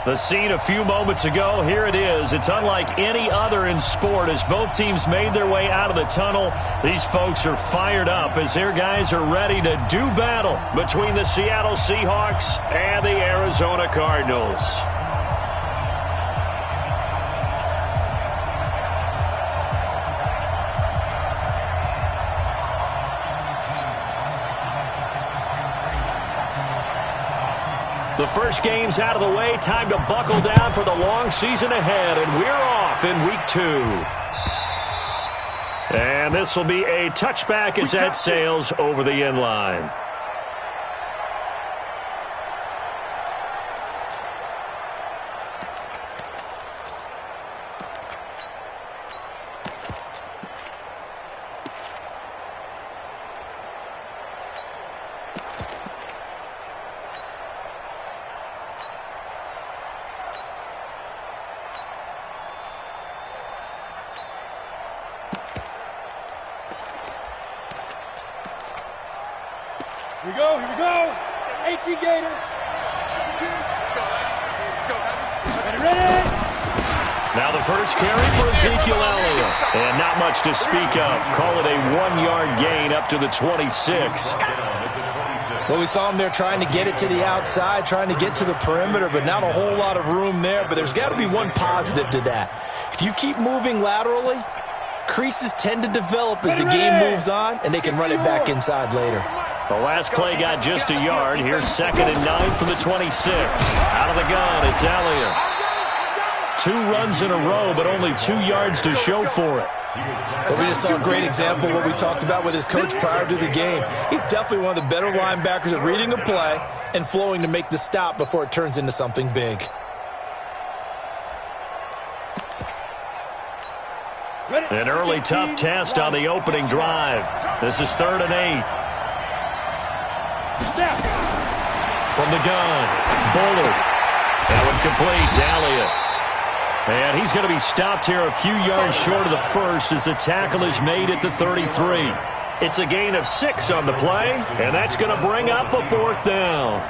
The scene a few moments ago, here it is. It's unlike any other in sport as both teams made their way out of the tunnel. These folks are fired up as their guys are ready to do battle between the Seattle Seahawks and the Arizona Cardinals. The first game's out of the way. Time to buckle down for the long season ahead, and we're off in week 2. And this will be a touchback as that sails over the end line. Here we go. 18 Gator. Let's go, ready. Now the first carry for Ezekiel Elliott. And not much to speak of. Call it a 1-yard gain up to the 26. Well, we saw him there trying to get it to the outside, trying to get to the perimeter, but not a whole lot of room there. But there's got to be one positive to that. If you keep moving laterally, creases tend to develop as the game moves on, and they can run it back inside later. The last play got just a yard. Here's 2nd and 9 from the 26. Out of the gun, it's Elliott. 2 runs in a row, but only 2 yards to show for it. Well, we just saw a great example of what we talked about with his coach prior to the game. He's definitely one of the better linebackers at reading a play and flowing to make the stop before it turns into something big. An early tough test on the opening drive. This is 3rd and 8. From the gun, Bullard. That one complete to Elliott. And he's going to be stopped here a few yards short of the first as the tackle is made at the 33. It's a gain of 6 on the play, and that's going to bring up a 4th down.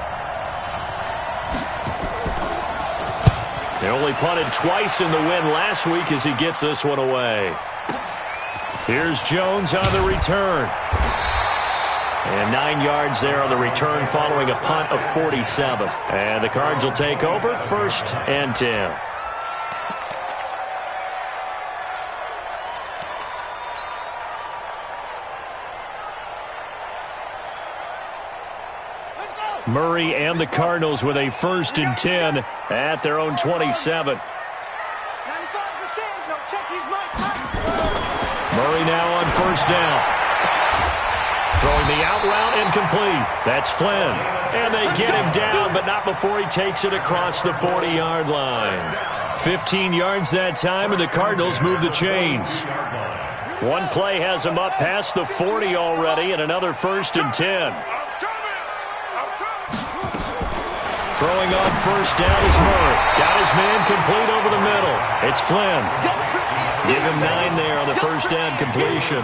They only punted twice in the win last week as he gets this one away. Here's Jones on the return. And 9 yards there on the return following a punt of 47. And the Cards will take over 1st and 10. Murray and the Cardinals with a 1st and 10 at their own 27. Murray now on 1st down. Throwing the out route incomplete. That's Flynn. And they get him down, but not before he takes it across the 40-yard line. 15 yards that time, and the Cardinals move the chains. One play has him up past the 40 already, and another 1st and 10. Throwing on 1st down is Murray. Got his man complete over the middle. It's Flynn. Give him 9 there on the 1st down completion.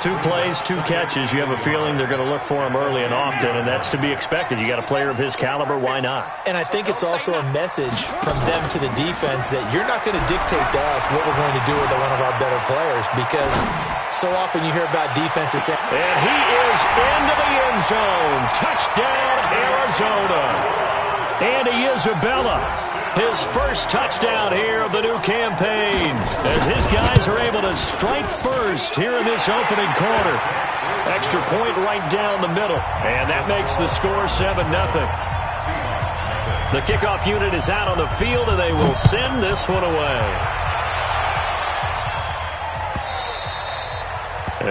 2 plays, 2 catches. You have a feeling they're going to look for him early and often, and that's to be expected. You got a player of his caliber, why not? And I think it's also a message from them to the defense that you're not going to dictate to us what we're going to do with one of our better players, because so often you hear about defenses saying, and he is into the end zone. Touchdown, Arizona. Andy Isabella, his first touchdown here of the new campaign, as his guys are able to strike first here in this opening quarter. Extra point right down the middle, and that makes the score 7-0. The kickoff unit is out on the field, and they will send this one away.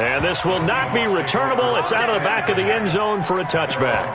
And this will not be returnable. It's out of the back of the end zone for a touchback.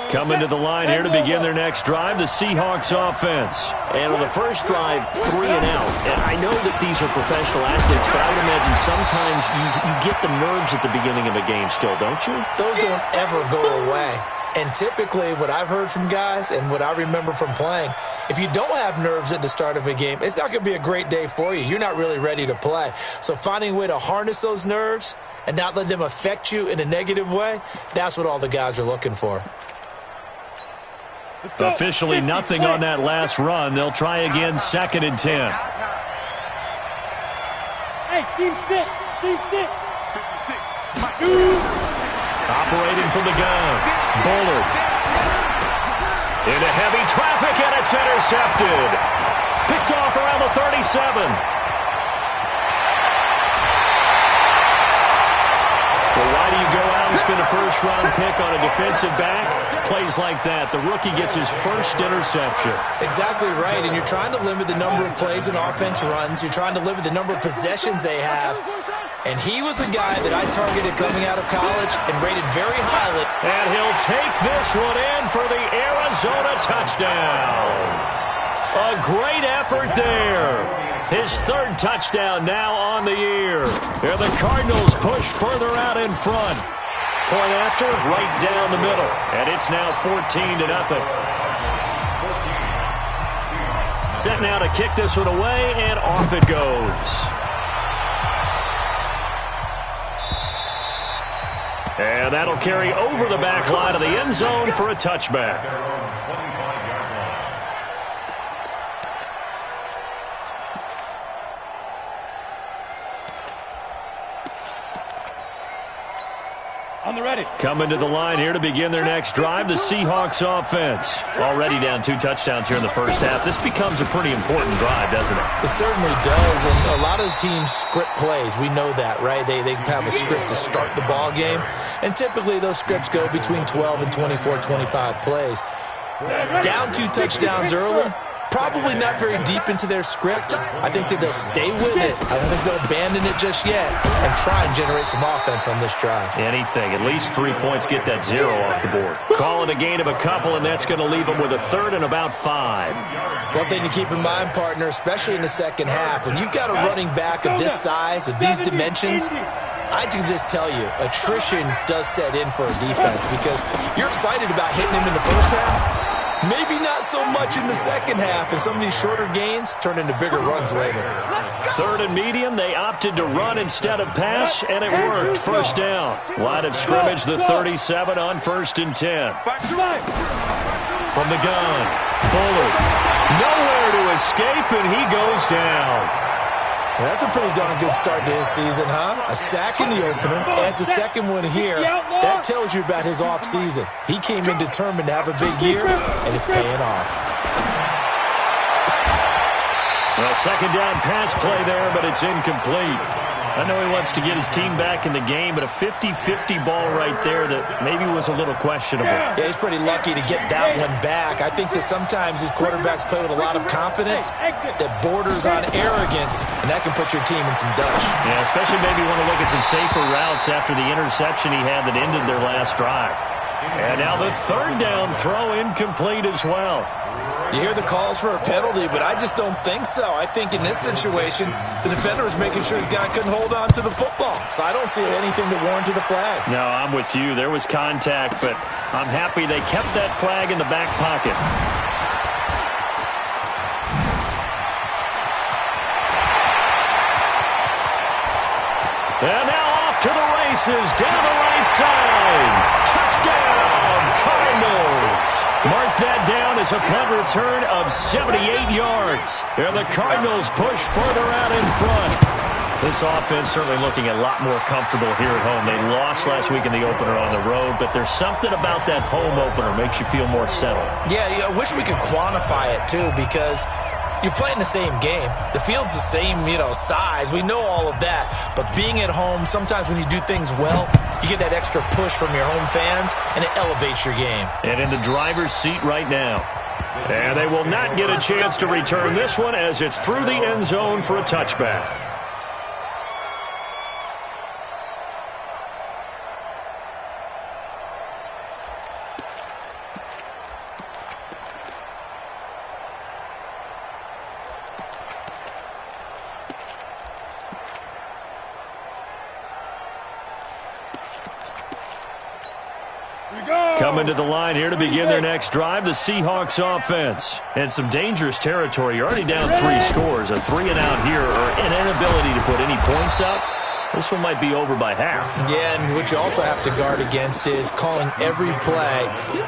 Coming to the line here to begin their next drive, the Seahawks offense. And on the first drive, 3 and out. And I know that these are professional athletes, but I would imagine sometimes you get the nerves at the beginning of a game still, don't you? Those don't ever go away. And typically what I've heard from guys and what I remember from playing, if you don't have nerves at the start of a game, it's not going to be a great day for you. You're not really ready to play. So finding a way to harness those nerves and not let them affect you in a negative way, that's what all the guys are looking for. Officially nothing on that last run. They'll try again, 2nd and 10. Hey, team 6. Team 6. Operating from the gun. Bullard. Into heavy traffic, and it's intercepted. Picked off around the 37. Well, why do you go out and spend a first-round pick on a defensive back? Plays like that. The rookie gets his first interception. Exactly right, and you're trying to limit the number of plays an offense runs. You're trying to limit the number of possessions they have. And he was a guy that I targeted coming out of college and rated very highly. And he'll take this one in for the Arizona touchdown. A great effort there. His 3rd touchdown now on the year. And the Cardinals push further out in front. Point after, right down the middle. And it's now 14-0. Set now to kick this one away, and off it goes. And that'll carry over the back line of the end zone for a touchback. On the ready. Coming to the line here to begin their next drive, the Seahawks offense. Already down 2 touchdowns here in the first half. This becomes a pretty important drive, doesn't it? It certainly does, and a lot of teams script plays. We know that, right? They have a script to start the ball game, and typically those scripts go between 12 and 24, 25 plays. Down 2 touchdowns early, probably not very deep into their script. I think that they'll stay with it. I don't think they'll abandon it just yet and try and generate some offense on this drive. Anything. At least 3 points, get that 0 off the board. Call it a gain of a couple, and that's going to leave them with a 3rd and about 5. One thing to keep in mind, partner, especially in the second half, when you've got a running back of this size, of these dimensions, I can just tell you, attrition does set in for a defense because you're excited about hitting him in the first half. Maybe not so much in the second half, and some of these shorter gains turn into bigger runs later. 3rd and medium, they opted to run instead of pass, and it worked. First down. Line of scrimmage, the 37 on 1st and 10. From the gun, Bullard. Nowhere to escape, and he goes down. That's a pretty darn good start to his season, huh? A sack in the opener, adds a second one here. That tells you about his offseason. He came in determined to have a big year, and it's paying off. Well, 2nd down pass play there, but it's incomplete. I know he wants to get his team back in the game, but a 50-50 ball right there that maybe was a little questionable. Yeah, he's pretty lucky to get that one back. I think that sometimes these quarterbacks play with a lot of confidence that borders on arrogance, and that can put your team in some dutch. Yeah, especially maybe want to look at some safer routes after the interception he had that ended their last drive. And now the 3rd down throw incomplete as well. You hear the calls for a penalty, but I just don't think so. I think in this situation, the defender was making sure his guy couldn't hold on to the football. So I don't see anything that warranted a flag. No, I'm with you. There was contact, but I'm happy they kept that flag in the back pocket. And now off to the races, down the right side. Touchdown, Cardinals. Mark that down as a punt return of 78 yards. And the Cardinals push further out in front. This offense certainly looking a lot more comfortable here at home. They lost last week in the opener on the road, but there's something about that home opener makes you feel more settled. Yeah, I wish we could quantify it, too, because you're playing the same game. The field's the same, size. We know all of that. But being at home, sometimes when you do things well, you get that extra push from your home fans, and it elevates your game. And in the driver's seat right now. And they will not get a chance to return this one as it's through the end zone for a touchback. Coming to the line here to begin their next drive, the Seahawks offense. And some dangerous territory. You're already down 3 scores. A 3-and-out here or an inability to put any points up. This one might be over by half. Yeah, and what you also have to guard against is calling every play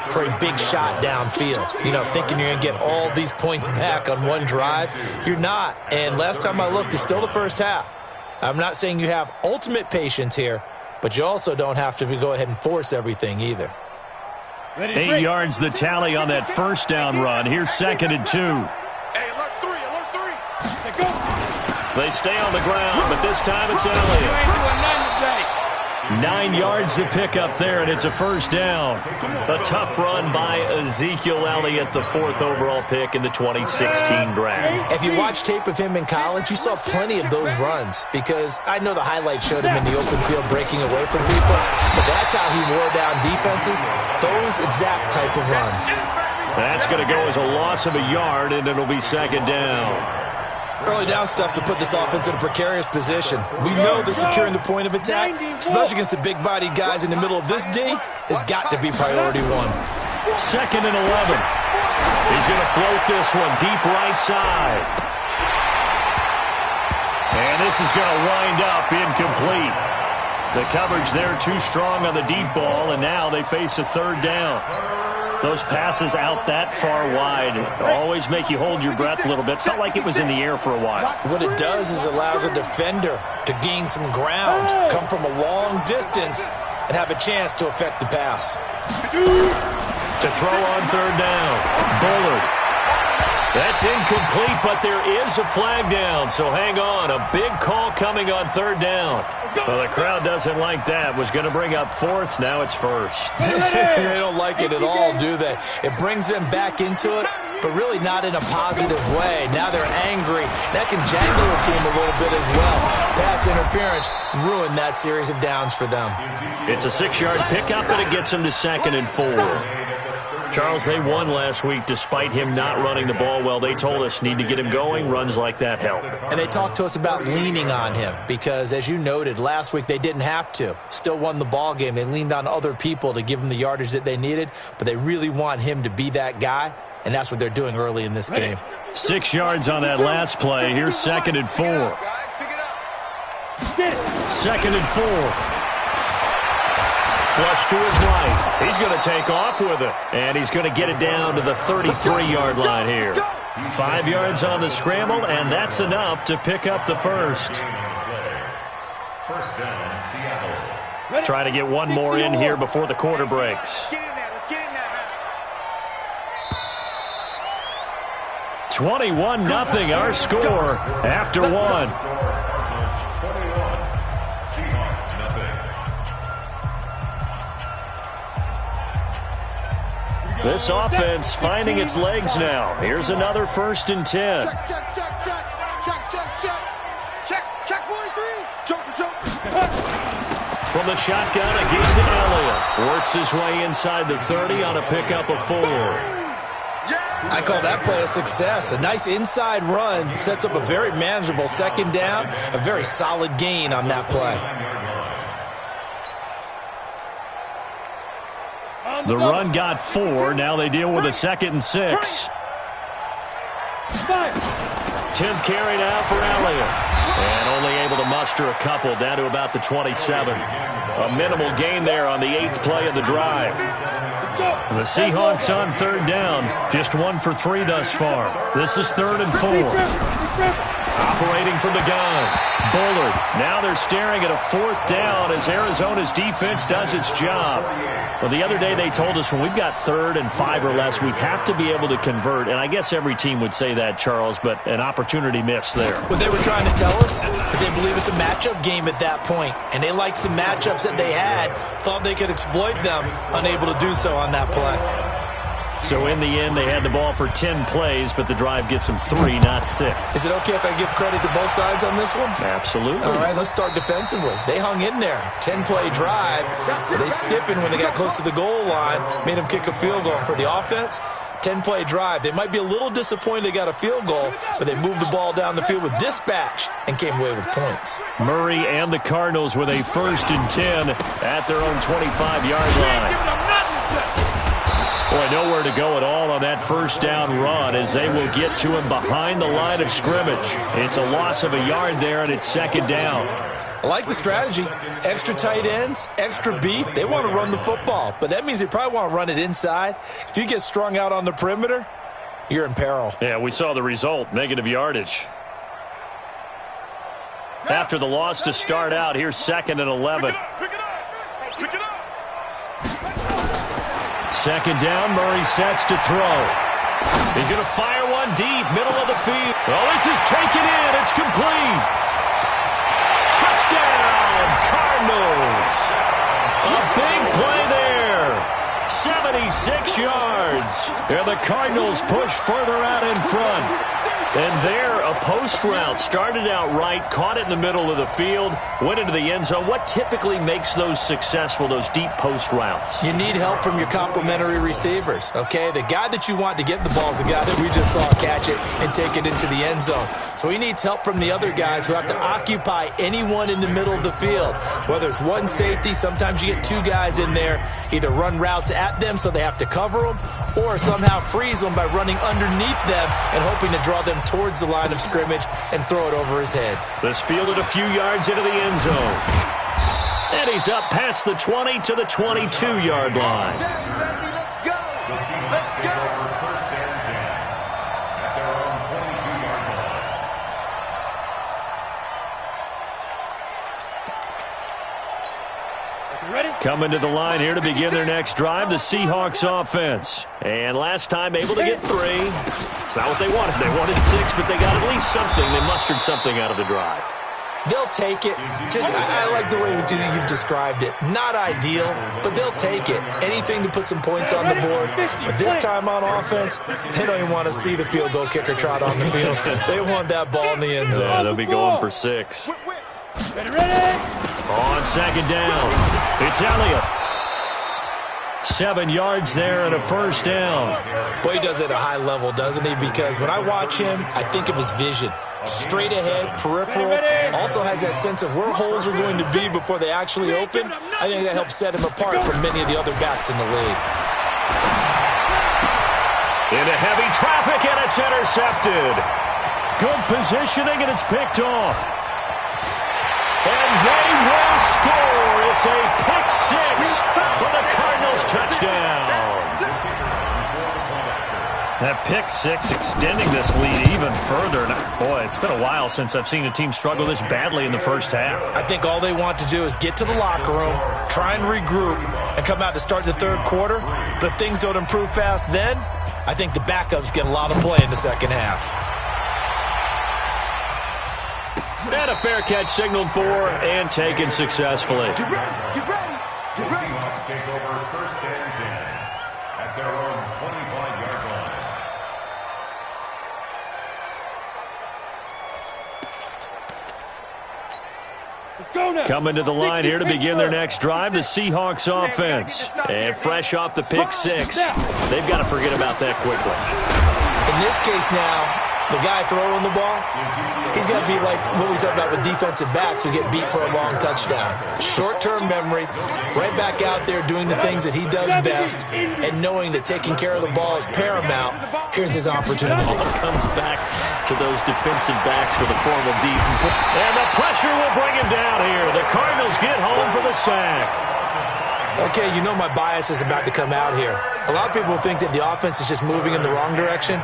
for a big shot downfield. You know, thinking you're going to get all these points back on one drive. You're not. And last time I looked, it's still the first half. I'm not saying you have ultimate patience here, but you also don't have to go ahead and force everything either. 8 yards the tally on that first down run. Here's 2nd and 2. Hey, alert 3, alert 3. Go. They stay on the ground, but this time it's Elliott. You ain't doing nothing today. 9 yards to pick up there, and it's a first down. A tough run by Ezekiel Elliott, the 4th overall pick in the 2016 draft. If you watch tape of him in college, you saw plenty of those runs because I know the highlights showed him in the open field breaking away from people, but that's how he wore down defenses, those exact type of runs. That's going to go as a loss of a yard, and it'll be 2nd down. Early down stuff to put this offense in a precarious position. We know that securing the point of attack, especially against the big-bodied guys in the middle of this D, has got to be priority 1. 2nd and 11. He's going to float this one deep right side. And this is going to wind up incomplete. The coverage there too strong on the deep ball, and now they face a 3rd down. Those passes out that far wide always make you hold your breath a little bit. Felt like it was in the air for a while. What it does is allows a defender to gain some ground, come from a long distance, and have a chance to affect the pass. To throw on 3rd down, Bullard. That's incomplete, but there is a flag down, so hang on. A big call coming on 3rd down. Well, the crowd doesn't like that. Was going to bring up 4th. Now it's 1st. They don't like it at all, do they? It brings them back into it, but really not in a positive way. Now they're angry. That can jangle the team a little bit as well. Pass interference ruined that series of downs for them. It's a 6-yard pickup, and it gets them to 2nd and 4. Charles, they won last week despite him not running the ball well. They told us need to get him going. Runs like that help. And they talked to us about leaning on him because, as you noted, last week they didn't have to. Still won the ball game. They leaned on other people to give them the yardage that they needed, but they really want him to be that guy, and that's what they're doing early in this game. 6 yards on that last play. Here's 2nd and 4. 2nd and 4. Flush to his right. He's going to take off with it. And he's going to get it down to the 33-yard line here. 5 yards on the scramble, and that's enough to pick up the first. First down, Seattle. Try to get one more in here before the quarter breaks. 21-0 our score after 1. This offense finding its legs now. Here's another 1st and 10. Check, check, check, check, check, check, check, check, check, 43. Choke. From the shotgun, again to Elliott. Works his way inside the 30 on a pickup of 4. I call that play a success. A nice inside run sets up a very manageable 2nd down. A very solid gain on that play. The run got 4. Now they deal with a 2nd and 6. 10th carry now for Elliott. And only able to muster a couple down to about the 27. A minimal gain there on the 8th play of the drive. The Seahawks on 3rd down. Just 1 for 3 thus far. This is 3rd and 4. Operating from the gun. Bullard. Now they're staring at a 4th down as Arizona's defense does its job. Well, the other day they told us when we've got 3rd and 5 or less, we have to be able to convert. And I guess every team would say that, Charles, but an opportunity missed there. What they were trying to tell us is they believe it's a matchup game at that point. And they liked some matchups that they had, thought they could exploit them, unable to do so on that play. So in the end, they had the ball for 10 plays, but the drive gets them 3, not 6. Is it okay if I give credit to both sides on this one? Absolutely. All right, let's start defensively. They hung in there. 10-play drive. They stiffened when they got close to the goal line, made them kick a field goal. For the offense, 10-play drive. They might be a little disappointed they got a field goal, but they moved the ball down the field with dispatch and came away with points. Murray and the Cardinals with a 1st and 10 at their own 25-yard line. Boy, nowhere to go at all on that first down run as they will get to him behind the line of scrimmage. It's a loss of a yard there, and it's second down. I like the strategy. Extra tight ends, extra beef. They want to run the football, but that means they probably want to run it inside. If you get strung out on the perimeter, you're in peril. Yeah, we saw the result, negative yardage. After the loss to start out, here's 2nd and 11. Second down, Murray sets to throw. He's going to fire one deep, middle of the field. Oh, this is taken in. It's complete. Touchdown, Cardinals. A big play there. 76 yards. And the Cardinals push further out in front. And there, a post route. Started out right, caught it in the middle of the field, went into the end zone. What typically makes those successful, those deep post routes? You need help from your complementary receivers, okay? The guy that you want to get the ball is the guy that we just saw catch it and take it into the end zone. So he needs help from the other guys who have to occupy anyone in the middle of the field. Whether it's one safety, sometimes you get two guys in there, either run routes at them so they have to cover them, or somehow freeze them by running underneath them and hoping to draw them towards the line of scrimmage and throw it over his head. This fielded a few yards into the end zone. And he's up past the 20 to the 22-yard line. Let's go. Let's go. First and 10 at their own 22-yard line. Ready? Coming to the line here to begin their next drive, the Seahawks offense. And last time able to get 3. It's not what they wanted. They wanted 6, but they got at least something. They mustered something out of the drive. They'll take it. I like the way you've described it. Not ideal, but they'll take it. Anything to put some points on the board. But this time on offense, they don't even want to see the field goal kicker trot on the field. They want that ball in the end zone. They'll be going for 6. Ready? On second down, it's Elliott. 7 yards there and a first down. Boy, he does it at a high level, doesn't he? Because when I watch him, I think of his vision. Straight ahead, peripheral, also has that sense of where holes are going to be before they actually open. I think that helps set him apart from many of the other backs in the league. Into heavy traffic, and it's intercepted. Good positioning, and it's picked off. And they will score. It's a pick 6 for the Cardinals touchdown. That pick 6 extending this lead even further. Boy, it's been a while since I've seen a team struggle this badly in the first half. I think all they want to do is get to the locker room, try and regroup, and come out to start the third quarter. But if things don't improve fast then, I think the backups get a lot of play in the second half. And a fair catch signaled for and taken successfully. Get ready. Get ready. The Seahawks take over first and 10 at their own 25-yard line. Let's go now. Coming to the line here to begin their next drive, the Seahawks offense. And fresh off the pick 6, they've got to forget about that quickly. In this case now, the guy throwing the ball, he's got to be like what we talked about with defensive backs who get beat for a long touchdown. Short-term memory, right back out there doing the things that he does best, and knowing that taking care of the ball is paramount. Here's his opportunity. Ball comes back to those defensive backs for the formal defense. And the pressure will bring him down here. The Cardinals get home for the sack. Okay, you know my bias is about to come out here. A lot of people think that the offense is just moving in the wrong direction.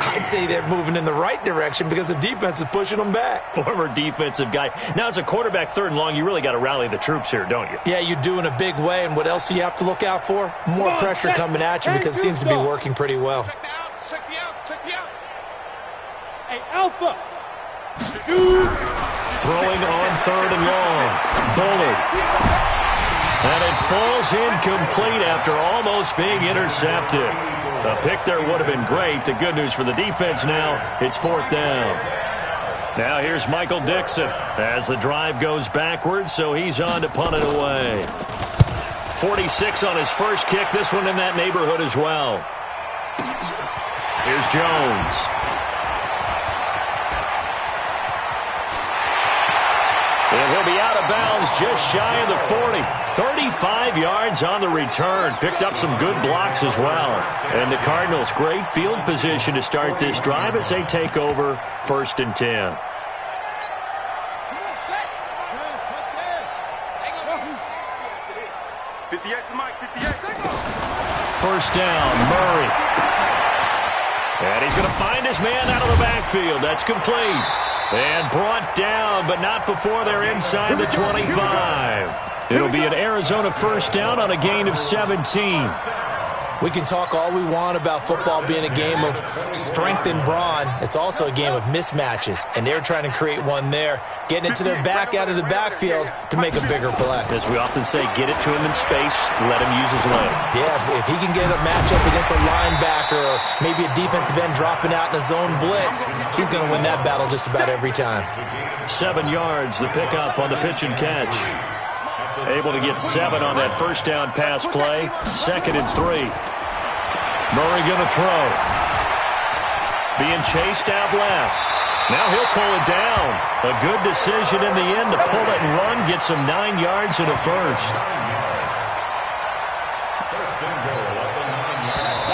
I'd say they're moving in the right direction because the defense is pushing them back. Former defensive guy. Now, as a quarterback, 3rd and long, you really got to rally the troops here, don't you? Yeah, you do in a big way. And what else do you have to look out for? More pressure coming at you because it seems to be working pretty well. Check the out. Check the out. Check the out. Hey, Alpha. Throwing on 3rd and long. Bullard. And it falls incomplete after almost being intercepted. A pick there would have been great. The good news for the defense now, it's 4th down. Now here's Michael Dixon as the drive goes backwards, so he's on to punt it away. 46 on his first kick. This one in that neighborhood as well. Here's Jones. And he'll be out of bounds just shy of the 40. 35 yards on the return. Picked up some good blocks as well. And the Cardinals, great field position to start this drive as they take over 1st and 10. First down, Murray. And he's going to find his man out of the backfield. That's complete. And brought down, but not before they're inside the 25. It'll be an Arizona first down on a gain of 17. We can talk all we want about football being a game of strength and brawn. It's also a game of mismatches, and they're trying to create one there, getting it to their back out of the backfield to make a bigger play. As we often say, get it to him in space, let him use his leg. Yeah, if he can get a matchup against a linebacker or maybe a defensive end dropping out in a zone blitz, he's going to win that battle just about every time. 7 yards, the pickup on the pitch and catch. Able to get 7 on that first down pass play. 2nd and 3. Murray going to throw. Being chased out left. Now he'll pull it down. A good decision in the end to pull it and run. Get some 9 yards in a first.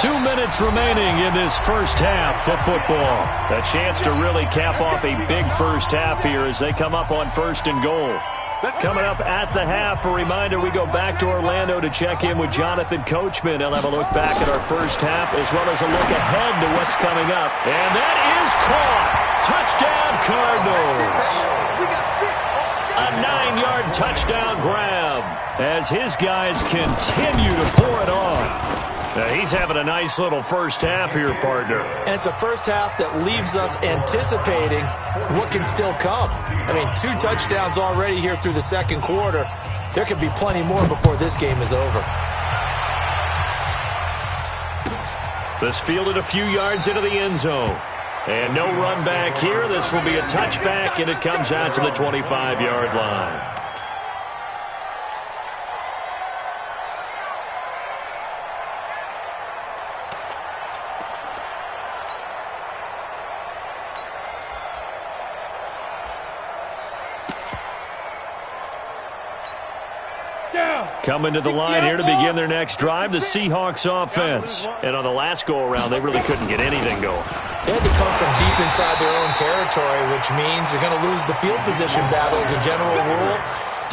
2 minutes remaining in this first half of football. A chance to really cap off a big first half here as they come up on 1st and goal. Coming up at the half, a reminder, we go back to Orlando to check in with Jonathan Coachman. He'll have a look back at our first half as well as a look ahead to what's coming up. And that is caught. Touchdown, Cardinals. A 9-yard touchdown grab as his guys continue to pour it on. He's having a nice little first half here, partner. And it's a first half that leaves us anticipating what can still come. I mean, 2 touchdowns already here through the second quarter. There could be plenty more before this game is over. This fielded a few yards into the end zone. And no run back here. This will be a touchback, and it comes out to the 25-yard line. Coming to the line here to begin their next drive, the Seahawks offense. And on the last go-around, they really couldn't get anything going. They had to come from deep inside their own territory, which means you're going to lose the field position battle as a general rule.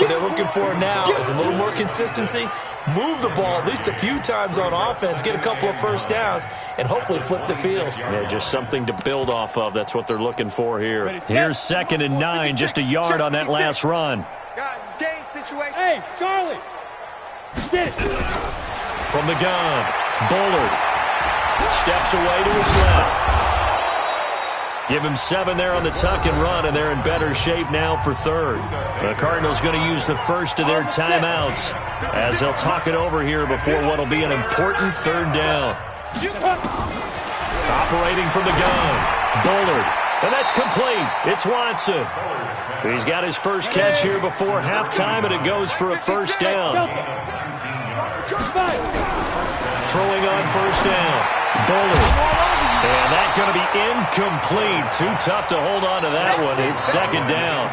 What they're looking for now is a little more consistency, move the ball at least a few times on offense, get a couple of first downs, and hopefully flip the field. Yeah, just something to build off of. That's what they're looking for here. Here's 2nd and 9, just a yard on that last run. Guys, it's game situation. Hey, Charlie. Get it. From the gun, Bullard steps away to his left. Give him 7 there on the tuck and run, and they're in better shape now for 3rd. The Cardinals going to use the first of their timeouts as they'll talk it over here before what will be an important 3rd down. Operating from the gun, Bullard, and that's complete. It's Watson. He's got his first catch here before halftime, and it goes for a first down. Throwing on first down, Bullard. And that's going to be incomplete. Too tough to hold on to that one. It's 2nd down.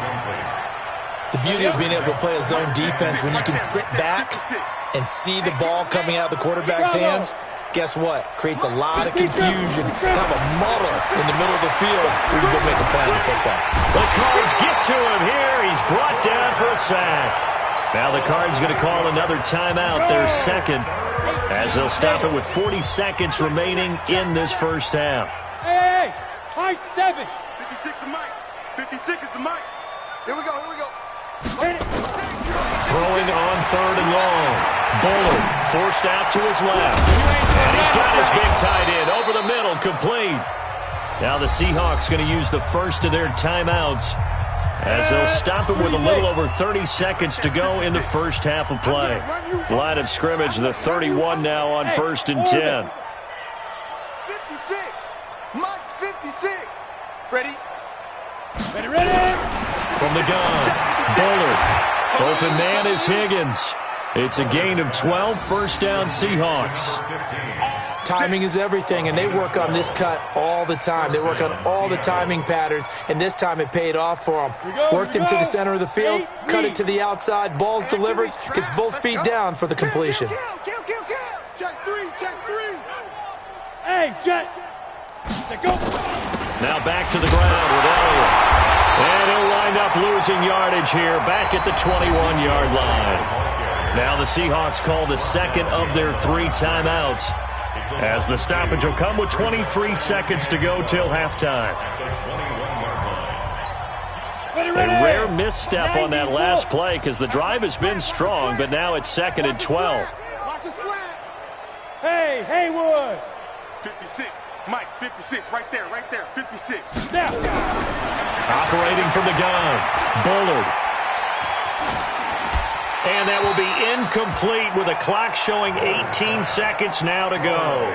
The beauty of being able to play a zone defense when you can sit back and see the ball coming out of the quarterback's hands, guess what? Creates a lot of confusion, kind of a muddle in the middle of the field where you go make a play on football. The Cards get to him here. He's brought down for a sack. Now the Cards going to call another timeout, their 2nd, as they'll stop it with 40 seconds remaining in this first half. Hey, high 7. 56 is Mike. 56 is the Mike. Here we go, here we go. Throwing on 3rd and long. Bullard forced out to his left. And he's got his big tight end over the middle, complete. Now the Seahawks going to use the first of their timeouts as they'll stop it with a little over 30 seconds to go in the first half of play. Line of scrimmage, the 31 now on 1st and 10. 56. Mike's 56. Ready? Ready. From the gun, Bullard. Open man is Higgins. It's a gain of 12, first down Seahawks. Timing is everything, and they work on this cut all the time. They work on all the timing patterns, and this time it paid off for them. Worked him to the center of the field, cut it to the outside, ball's delivered, gets both feet down for the completion. Check three. Hey, Jet. Go. Now back to the ground with Elliott. And he'll wind up losing yardage here, back at the 21-yard line. Now the Seahawks call the second of their 3 timeouts, as the stoppage will come with 23 seconds to go till halftime. A rare misstep on that last play because the drive has been strong, but now it's 2nd and 12. Hey, Haywood. 56. Mike, 56. Right there. 56. Now. Operating from the gun, Bullard. And that will be incomplete with a clock showing 18 seconds now to go.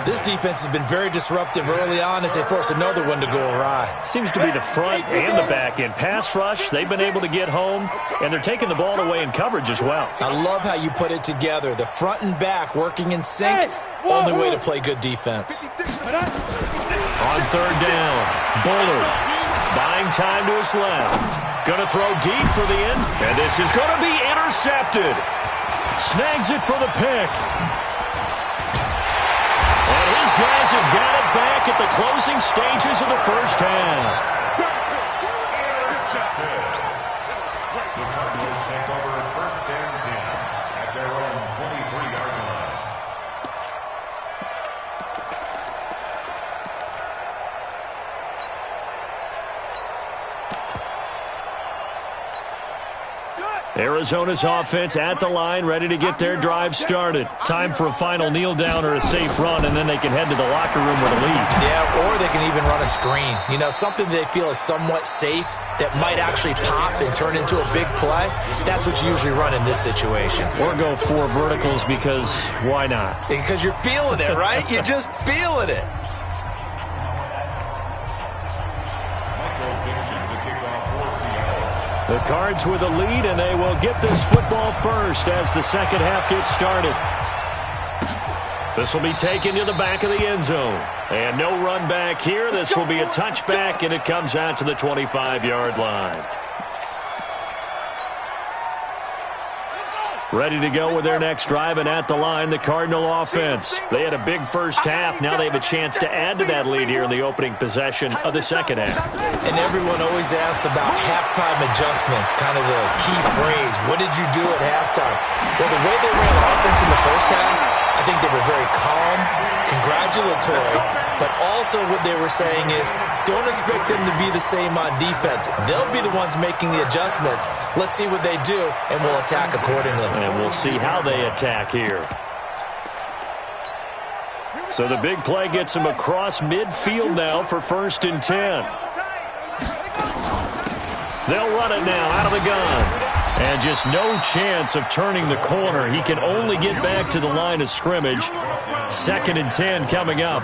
This defense has been very disruptive early on as they force another one to go awry. Seems to be the front and the back end. Pass rush, they've been able to get home, and they're taking the ball away in coverage as well. I love how you put it together. The front and back working in sync, only way to play good defense. On 3rd down, Bullard buying time to his left. Going to throw deep for the end, and this is going to be intercepted. Snags it for the pick. And his guys have got it back at the closing stages of the first half. The Cardinals take over 1st and 10 at their own 23-yard line. Arizona's offense at the line, ready to get their drive started. Time for a final kneel down or a safe run, and then they can head to the locker room with a lead. Yeah, or they can even run a screen. You know, something they feel is somewhat safe that might actually pop and turn into a big play. That's what you usually run in this situation. Or go 4 verticals because why not? Because you're feeling it, right? You're just feeling it. The Cards with a lead, and they will get this football first as the second half gets started. This will be taken to the back of the end zone. And no run back here. This will be a touchback, and it comes out to the 25-yard line. Ready to go with their next drive, and at the line, the Cardinal offense. They had a big first half. Now they have a chance to add to that lead here in the opening possession of the second half. And everyone always asks about halftime adjustments, kind of the key phrase. What did you do at halftime? Well, the way they ran offense in the first half, I think they were very calm, congratulatory, but also what they were saying is don't expect them to be the same on defense. They'll be the ones making the adjustments. Let's see what they do, and we'll attack accordingly. And we'll see how they attack here. So the big play gets them across midfield now for 1st and 10. They'll run it now out of the gun. And just no chance of turning the corner. He can only get back to the line of scrimmage. 2nd and 10 coming up.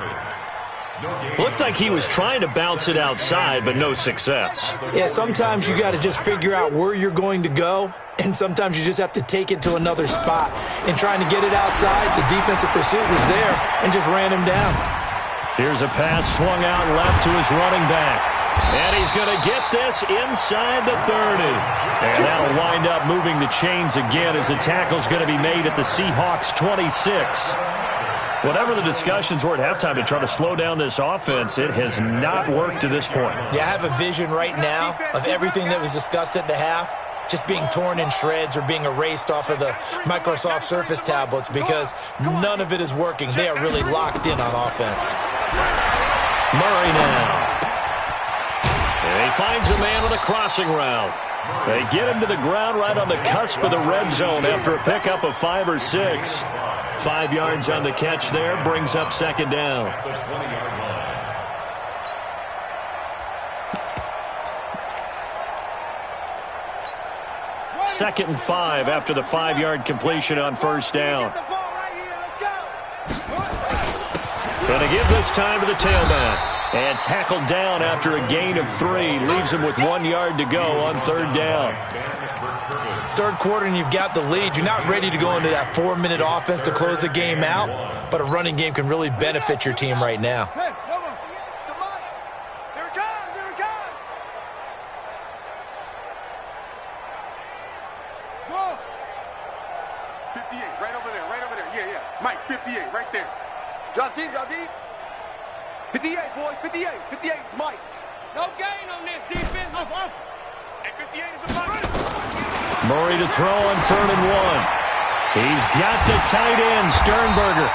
Looked like he was trying to bounce it outside, but no success. Yeah, sometimes you got to just figure out where you're going to go, and sometimes you just have to take it to another spot. And trying to get it outside, the defensive pursuit was there and just ran him down. Here's a pass swung out left to his running back. And he's going to get this inside the 30. And that'll wind up moving the chains again as the tackle's going to be made at the Seahawks 26. Whatever the discussions were at halftime to try to slow down this offense, it has not worked to this point. Yeah, I have a vision right now of everything that was discussed at the half just being torn in shreds or being erased off of the Microsoft Surface tablets because none of it is working. They are really locked in on offense. Murray now. And he finds a man on a crossing route. They get him to the ground right on the cusp of the red zone after a pickup of 5 or 6. 5 yards on the catch there, brings up 2nd down. 2nd and 5 after the 5-yard completion on 1st down. Going to give this time to the tailback. And tackled down after a gain of 3. Leaves him with 1 yard to go on 3rd down. Third quarter and you've got the lead. You're not ready to go into that 4-minute offense to close the game out, but a running game can really benefit your team right now. Hey, hold on. Come on. Here it comes. Here it comes. Go. 58, right over there, right over there. Yeah, yeah. Mike, 58, right there. Drop deep, drop deep. 58, boys, 58. 58 is Mike. No gain on this defense. Off. And 58 is a Mike. Murray to throw on 3rd and 1. He's got the tight end, Sternberger.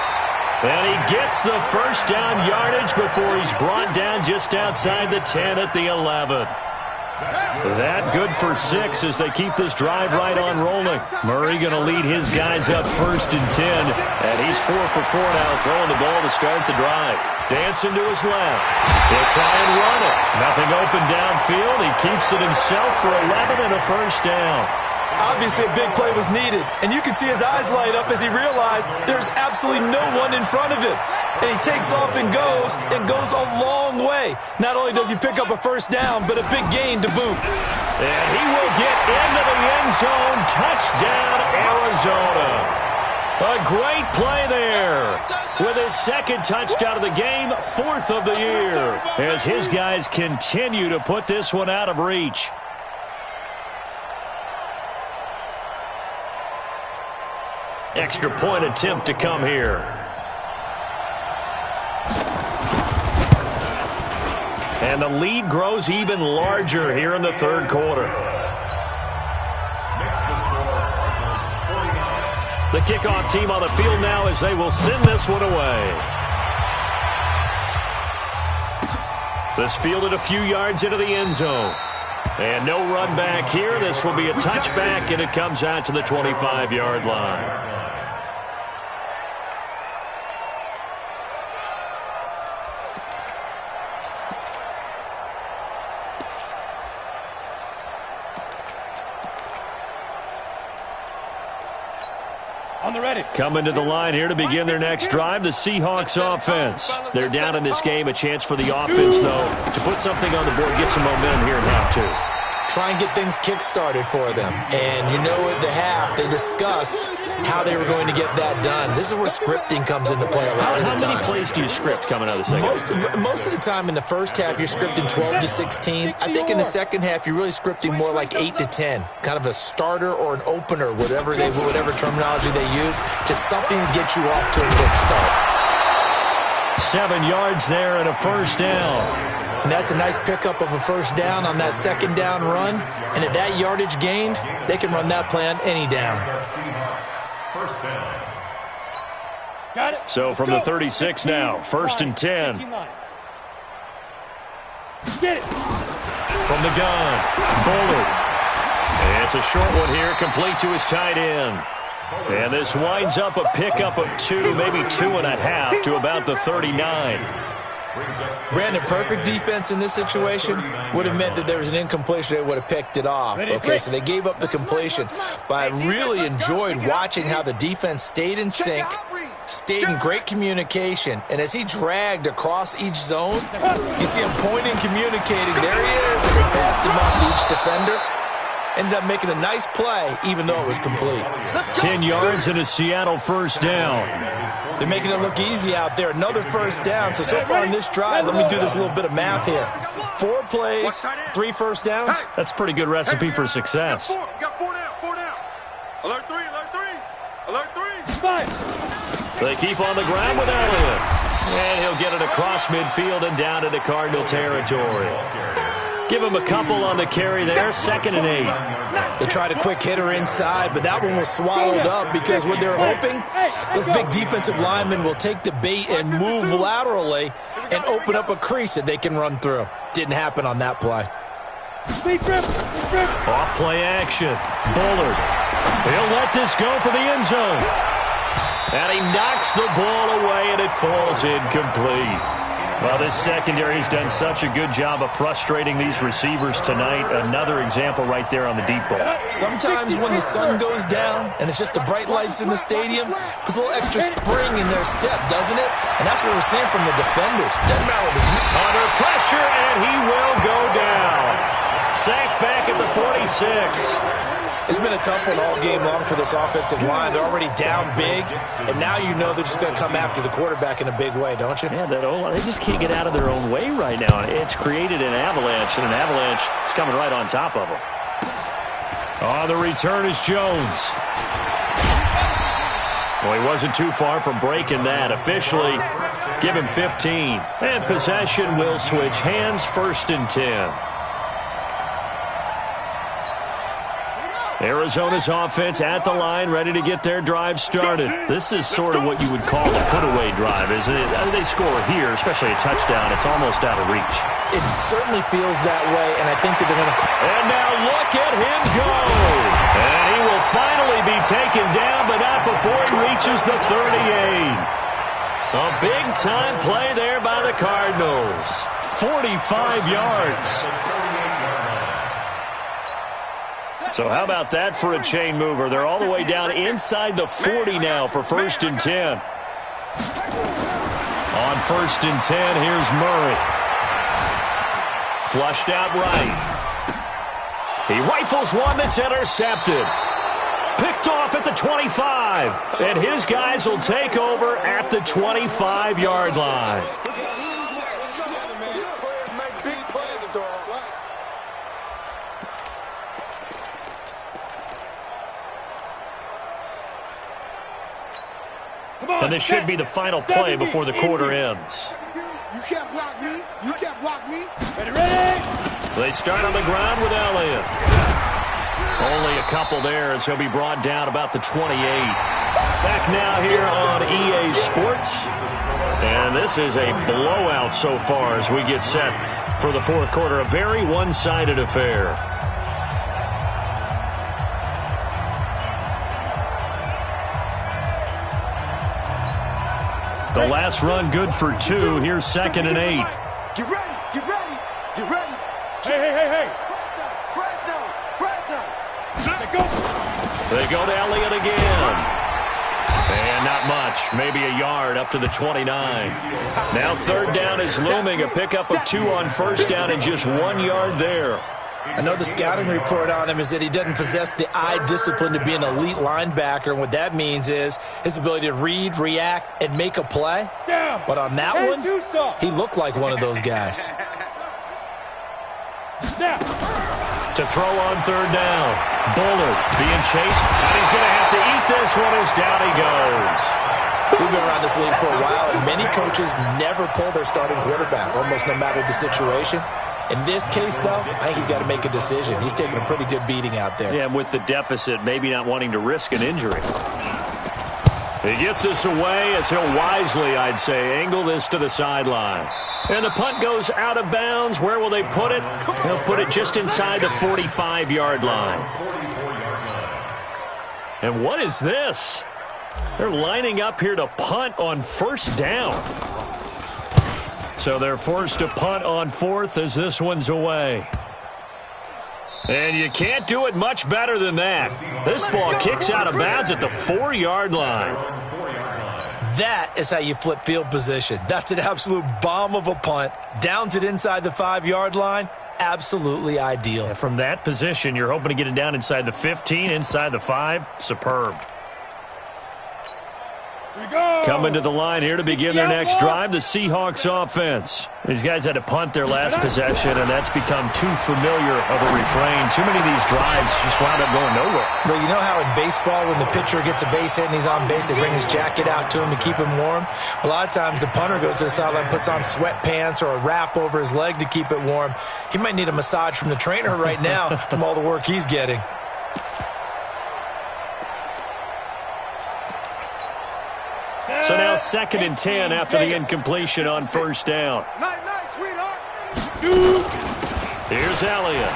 And he gets the first down yardage before he's brought down just outside the 10 at the 11. That good for 6 as they keep this drive right on rolling. Murray going to lead his guys up 1st and 10. And he's 4 for 4 now, throwing the ball to start the drive. Dancing to his left. He'll try and run it. Nothing open downfield. He keeps it himself for 11 and a first down. Obviously, a big play was needed, and you can see his eyes light up as he realized there's absolutely no one in front of him. And he takes off and goes a long way. Not only does he pick up a first down, but a big gain to boot. And he will get into the end zone. Touchdown, Arizona. A great play there. With his 2nd touchdown of the game, 4th of the year. As his guys continue to put this one out of reach. Extra point attempt to come here. And the lead grows even larger here in the 3rd quarter. The kickoff team on the field now as they will send this one away. This fielded a few yards into the end zone. And no run back here. This will be a touchback, and it comes out to the 25-yard line. On the ready. Coming to the line here to begin their next drive, the Seahawks offense. They're down in this game. A chance for the offense, though, to put something on the board, get some momentum here in half 2. Try and get things kick-started for them. And you know at the half, they discussed how they were going to get that done. This is where scripting comes into play a lot of the time. How many plays do you script coming out of the second? Most of the time in the first half, you're scripting 12 to 16. I think in the second half, you're really scripting more like 8 to 10. Kind of a starter or an opener, whatever terminology they use. Just something to get you off to a quick start. 7 yards there and a first down. And that's a nice pickup of a first down on that 2nd down run. And at that yardage gained, they can run that play on any down. Got it. So from the 36 now, 1st and 10. Get it. From the gun, Bullard. And it's a short one here, complete to his tight end. And this winds up a pickup of 2, maybe 2.5 to about the 39. Brandon, perfect defense in this situation would have meant that there was an incompletion. They would have picked it off. Okay, so they gave up the completion. But I really enjoyed watching how the defense stayed in sync, stayed in great communication. And as he dragged across each zone, you see him pointing, communicating. There he is. And they passed him off to each defender. Ended up making a nice play, even though it was complete. 10 yards and a Seattle first down. They're making it look easy out there. Another first down. So far in this drive, let me do this little bit of math here. 4 plays, 3 first downs. That's a pretty good recipe for success. Got 4 down. Alert 3, alert 3. Five. They keep on the ground with Elliott. And he'll get it across midfield and down into Cardinal territory. Give him a couple on the carry there, 2nd and 8. They tried a quick hitter inside, but that one was swallowed up because what they're hoping, those big defensive linemen will take the bait and move laterally and open up a crease that they can run through. Didn't happen on that play. Off play action. Bullard. He'll let this go for the end zone. And he knocks the ball away, and it falls incomplete. Well, this secondary has done such a good job of frustrating these receivers tonight. Another example right there on the deep ball. Sometimes when the sun goes down and it's just the bright lights in the stadium, puts a little extra spring in their step, doesn't it? And that's what we're seeing from the defenders. Doesn't matter what under pressure, and he will go down. Sacked back at the 46. It's been a tough one all game long for this offensive line. They're already down big, and now you know they're just going to come after the quarterback in a big way, don't you? Yeah, they just can't get out of their own way right now. It's created an avalanche, and an avalanche is coming right on top of them. On the return is Jones. Well, he wasn't too far from breaking that. Officially, give him 15. And possession will switch hands, 1st and 10. Arizona's offense at the line, ready to get their drive started. This is sort of what you would call a put-away drive, isn't it? They score here, especially a touchdown. It's almost out of reach. It certainly feels that way, and I think that they're going to... And now look at him go! And he will finally be taken down, but not before he reaches the 38. A big-time play there by the Cardinals. 45 yards. So how about that for a chain mover? They're all the way down inside the 40 now for 1st and 10. On 1st and 10, here's Murray. Flushed out right. He rifles one that's intercepted. Picked off at the 25. And his guys will take over at the 25-yard line. And this should be the final play before the quarter ends. You can't block me. You can't block me. Ready? They start on the ground with Elliott. Only a couple there as he'll be brought down about the 28. Back now here on EA Sports. And this is a blowout so far as we get set for the 4th quarter. A very one-sided affair. The last run good for 2. Here's 2nd and 8. Get ready. Get ready. Get ready. Hey. They go to Elliott again. And not much. Maybe a yard up to the 29. Now 3rd down is looming. A pickup of 2 on 1st down and just 1 yard there. I know the scouting report on him is that he doesn't possess the eye discipline to be an elite linebacker, and what that means is his ability to read, react, and make a play. But on that one, he looked like one of those guys. To throw on 3rd down. Bullard being chased, and he's going to have to eat this one as down he goes. We've been around this league for a while, and many coaches never pull their starting quarterback, almost no matter the situation. In this case, though, I think he's got to make a decision. He's taking a pretty good beating out there. Yeah, with the deficit, maybe not wanting to risk an injury. He gets this away as he'll wisely, I'd say, angle this to the sideline. And the punt goes out of bounds. Where will they put it? They'll put it just inside the 45-yard line. And what is this? They're lining up here to punt on 1st down. So they're forced to punt on 4th as this one's away. And you can't do it much better than that. This ball kicks out of bounds at the 4-yard line. That is how you flip field position. That's an absolute bomb of a punt. Downs it inside the 5-yard line. Absolutely ideal. And from that position, you're hoping to get it down inside the 15, inside the 5. Superb. Coming to the line here to begin their next drive, the Seahawks offense. These guys had to punt their last possession, and that's become too familiar of a refrain. Too many of these drives just wound up going nowhere. Well, you know how in baseball when the pitcher gets a base hit and he's on base, they bring his jacket out to him to keep him warm? A lot of times the punter goes to the sideline, puts on sweatpants or a wrap over his leg to keep it warm. He might need a massage from the trainer right now from all the work he's getting. So now 2nd and 10 after the incompletion on 1st down. Nice, sweetheart. Here's Elliott.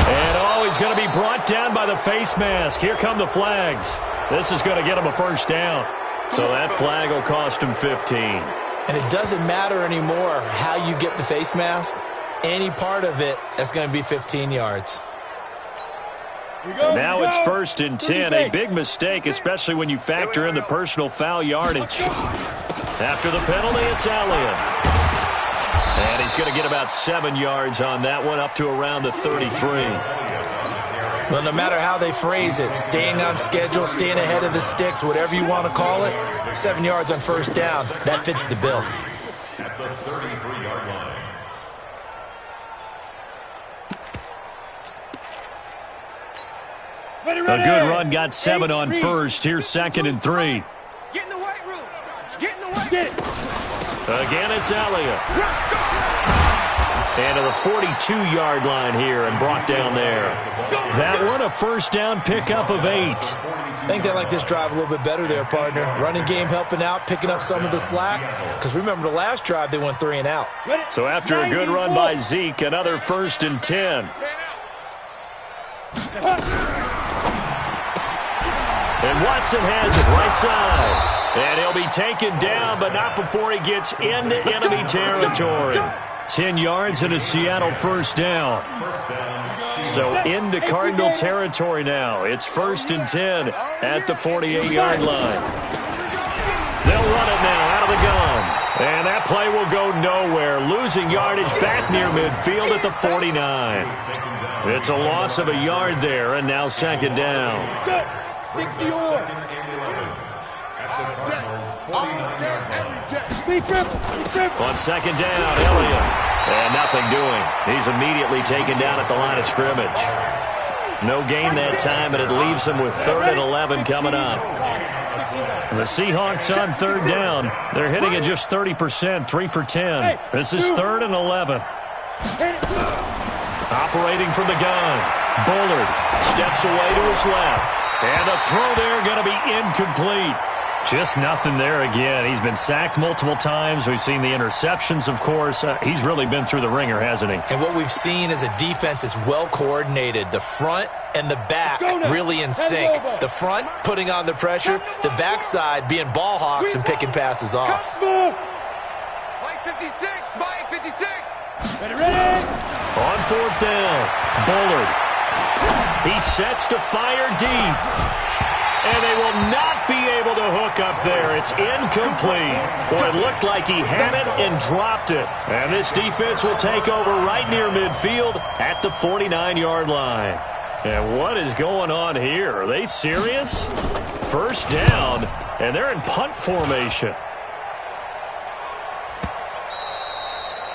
And he's going to be brought down by the face mask. Here come the flags. This is going to get him a 1st down. So that flag will cost him 15. And it doesn't matter anymore how you get the face mask. Any part of it is going to be 15 yards. Now it's 1st and 10. A big mistake, especially when you factor in the personal foul yardage. After the penalty, it's Elliott. And he's going to get about 7 yards on that one, up to around the 33. Well, no matter how they phrase it, staying on schedule, staying ahead of the sticks, whatever you want to call it, 7 yards on 1st down, that fits the bill. At the 33-yard line. A good run, got 7 on 1st. Here's 2nd and 3. Get in the white room. Get in the white room. Again, it's Elliott. And to the 42-yard line here and brought down there. That one, a 1st down pickup of 8. I think they like this drive a little bit better there, partner. Running game helping out, picking up some of the slack. Because remember, the last drive, they went 3 and out. So after a good run by Zeke, another 1st and 10. And Watson has it right side. And he'll be taken down, but not before he gets into enemy territory. 10 yards and a Seattle 1st down. So into Cardinal territory now. It's 1st and 10 at the 48-yard line. They'll run it now out of the gun. And that play will go nowhere. Losing yardage back near midfield at the 49. It's a loss of a yard there, and now 2nd down. 60 yards. On 2nd down, Elliott. And nothing doing. He's immediately taken down at the line of scrimmage. No gain that time, and it leaves him with 3rd and 11 coming up. The Seahawks on 3rd down. They're hitting at just 30%, 3 for 10. This is 3rd and 11. Operating from the gun. Bullard steps away to his left. And the throw there going to be incomplete. Just nothing there again. He's been sacked multiple times. We've seen the interceptions, of course. He's really been through the ringer, hasn't he? And what we've seen is a defense that's well coordinated. The front and the back really in sync. The front putting on the pressure. The backside being ball hawks and picking passes off. Mike 56. Mike 56. Ready. On 4th down, Bullard. He sets to fire deep. And they will not be able to hook up there. It's incomplete. Boy, it looked like he had it and dropped it. And this defense will take over right near midfield at the 49-yard line. And what is going on here? Are they serious? 1st down, and they're in punt formation.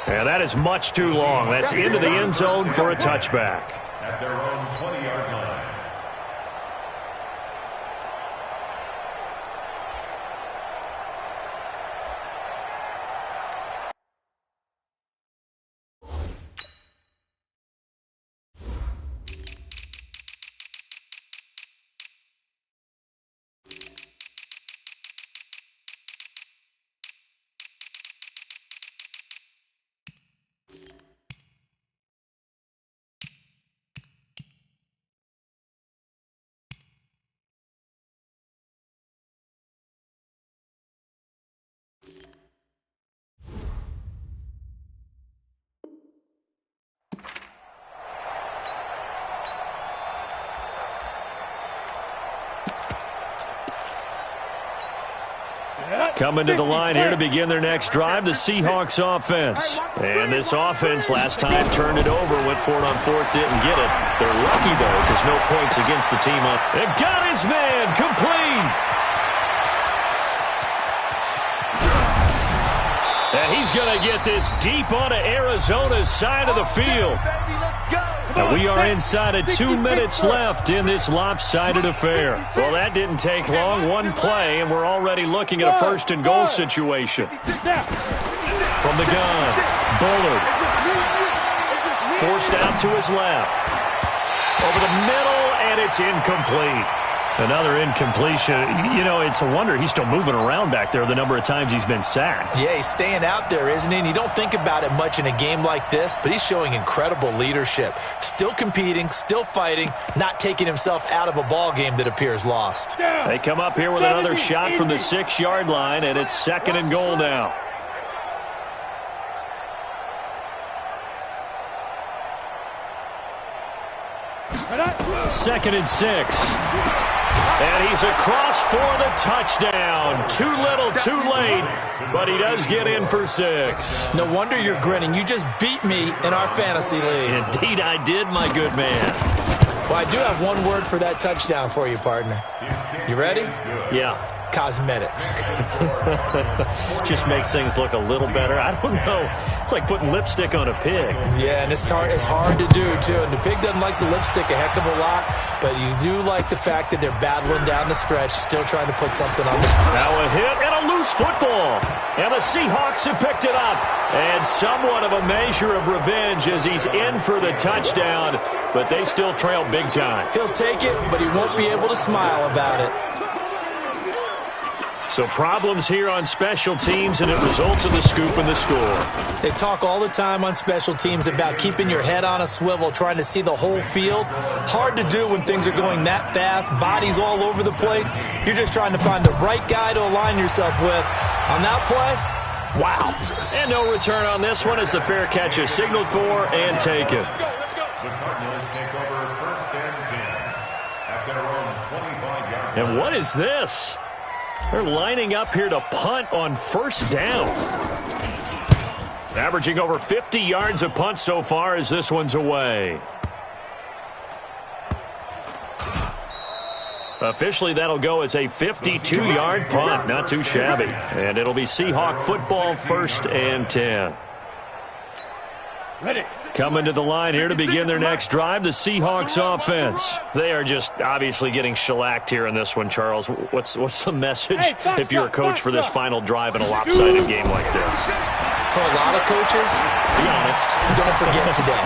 And that is much too long. That's into the end zone for a touchback. At their own 20-yard line. Coming to the line here to begin their next drive, the Seahawks offense. And this offense last time turned it over, went for it on 4th, didn't get it. They're lucky, though, because no points against the team up. And got his man, complete. And he's going to get this deep onto Arizona's side of the field. Now we are inside of 2 minutes left in this lopsided affair. Well, that didn't take long. One play, and we're already looking at a 1st and goal situation. From the gun, Bullard. Forced out to his left. Over the middle, and it's incomplete. Another incompletion. You know, it's a wonder he's still moving around back there the number of times he's been sacked. Yeah, he's staying out there, isn't he? And you don't think about it much in a game like this, but he's showing incredible leadership. Still competing, still fighting, not taking himself out of a ball game that appears lost. They come up here with another shot from the 6-yard line, and it's 2nd and goal now. Second and 6. And he's across for the touchdown. Too little, too late, but he does get in for 6. No wonder you're grinning. You just beat me in our fantasy league. Indeed I did, my good man. Well, I do have one word for that touchdown for you, partner. You ready? Yeah. Cosmetics. Just makes things look a little better. I don't know. It's like putting lipstick on a pig. Yeah, and it's hard to do, too. And the pig doesn't like the lipstick a heck of a lot, but you do like the fact that they're battling down the stretch, still trying to put something on the... Now a hit and a loose football. And the Seahawks have picked it up. And somewhat of a measure of revenge as he's in for the touchdown, but they still trail big time. He'll take it, but he won't be able to smile about it. So problems here on special teams, and it results in the scoop and the score. They talk all the time on special teams about keeping your head on a swivel, trying to see the whole field. Hard to do when things are going that fast, bodies all over the place. You're just trying to find the right guy to align yourself with. On that play, wow. And no return on this one as the fair catch is signaled for and taken. The Cardinals take over 1st and 10 at their own 25-yard line. And what is this? They're lining up here to punt on 1st down. Averaging over 50 yards a punt so far as this one's away. Officially, that'll go as a 52-yard punt. Not too shabby. And it'll be Seahawk football 1st and 10. Ready. Coming to the line here to begin their next drive, the Seahawks offense. They are just obviously getting shellacked here in this one, Charles. What's the message if you're a coach for this final drive in a lopsided game like this? For a lot of coaches, Be honest. don't forget today.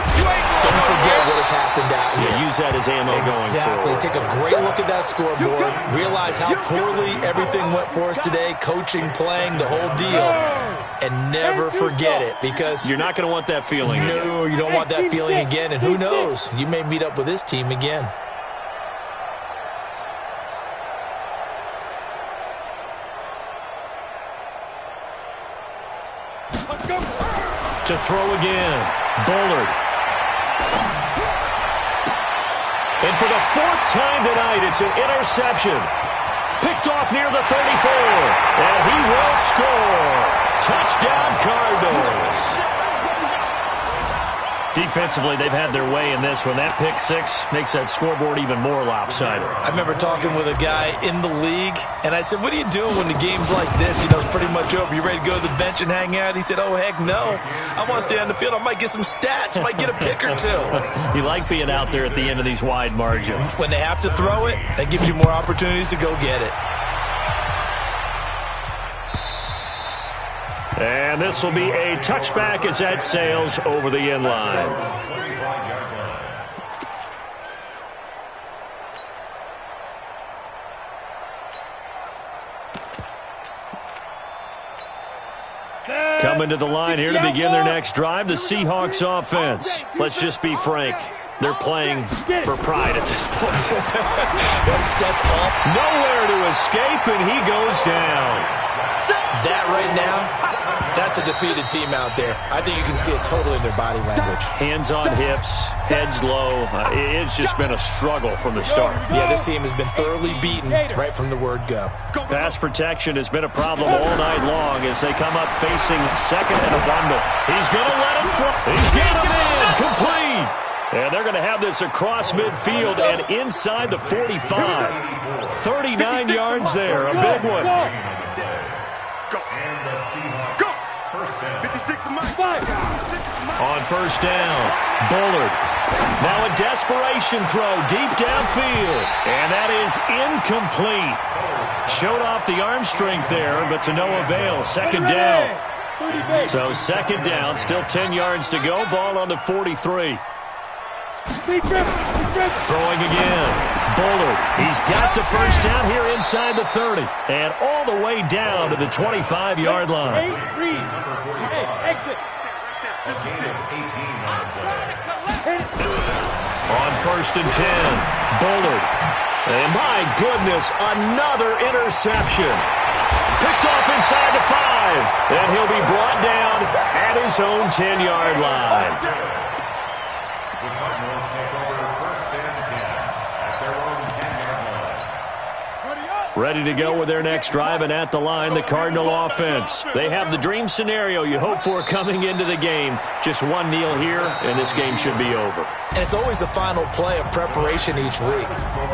Don't forget what has happened out here. Yeah, use that as ammo going Exactly. forward. Take a great look at that scoreboard. Realize how poorly everything went for us today. Coaching, playing, the whole deal. And never forget it, because You're not going to want that feeling again. no, you don't want that feeling again. And who knows? You may meet up with this team again. To throw again. Bullard. And for the 4th time tonight, it's an interception. Picked off near the 34. And he will score. Touchdown, Cardinals. Defensively, they've had their way in this one. That pick 6 makes that scoreboard even more lopsided. I remember talking with a guy in the league, and I said, what are you doing when the game's like this? You know, it's pretty much over. You ready to go to the bench and hang out? He said, oh, heck no. I want to stay on the field. I might get some stats. I might get a pick or two. You like being out there at the end of these wide margins. When they have to throw it, that gives you more opportunities to go get it. And this will be a touchback as that sails over the end line. Coming to the line here to begin their next drive, the Seahawks offense. Let's just be frank. They're playing for pride at this point. That's all. Nowhere to escape, and he goes down. That right now, that's a defeated team out there. I think you can see it totally in their body language. Hands on hips, heads low. It's just been a struggle from the start. Yeah, this team has been thoroughly beaten right from the word go. Pass protection has been a problem all night long as they come up facing 2nd and a bundle. He's going to let him fly. He's getting him in. Complete. And they're going to have this across midfield and inside the 45. 39 yards there. A big one. And the Seahawks. Go! 1st down. 56 to Mike. On 1st down, Bullard. Now a desperation throw deep downfield. And that is incomplete. Showed off the arm strength there, but to no avail. 2nd down. So 2nd down, still 10 yards to go. Ball on the 43. Throwing again. Bullard. He's got the first down here inside the 30. And all the way down to the 25-yard line. Exit. On first and 10, Bullard. And my goodness, another interception. Picked off inside the 5. And he'll be brought down at his own 10-yard line. The Cardinals take over first and 10 at their own 10-yard line. Ready to go with their next drive, and at the line, the Cardinal offense. They have the dream scenario you hope for coming into the game. Just one kneel here, and this game should be over. And it's always the final play of preparation each week.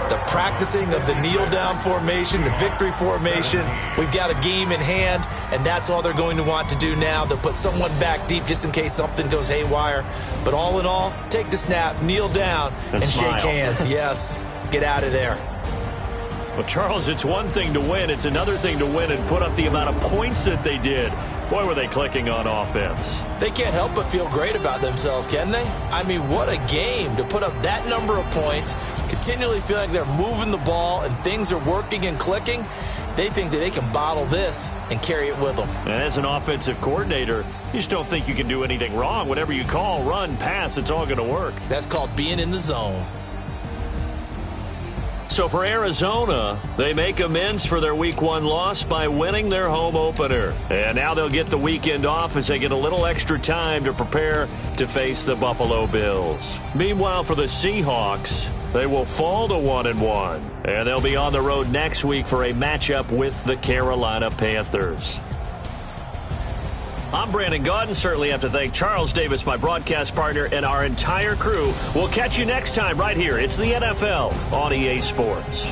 The practicing of the kneel-down formation, the victory formation. We've got a game in hand, and that's all they're going to want to do now. They'll put someone back deep just in case something goes haywire. But all in all, take the snap, kneel down, and shake hands. Yes, get out of there. Well, Charles, it's one thing to win. It's another thing to win and put up the amount of points that they did. Boy, were they clicking on offense. They can't help but feel great about themselves, can they? I mean, what a game to put up that number of points, continually feel like they're moving the ball and things are working and clicking. They think that they can bottle this and carry it with them. And as an offensive coordinator, you just don't think you can do anything wrong. Whatever you call, run, pass, it's all going to work. That's called being in the zone. So for Arizona, they make amends for their Week 1 loss by winning their home opener. And now they'll get the weekend off as they get a little extra time to prepare to face the Buffalo Bills. Meanwhile, for the Seahawks, they will fall to 1-1. And they'll be on the road next week for a matchup with the Carolina Panthers. I'm Brandon Gaudin. Certainly have to thank Charles Davis, my broadcast partner, and our entire crew. We'll catch you next time right here. It's the NFL on EA Sports.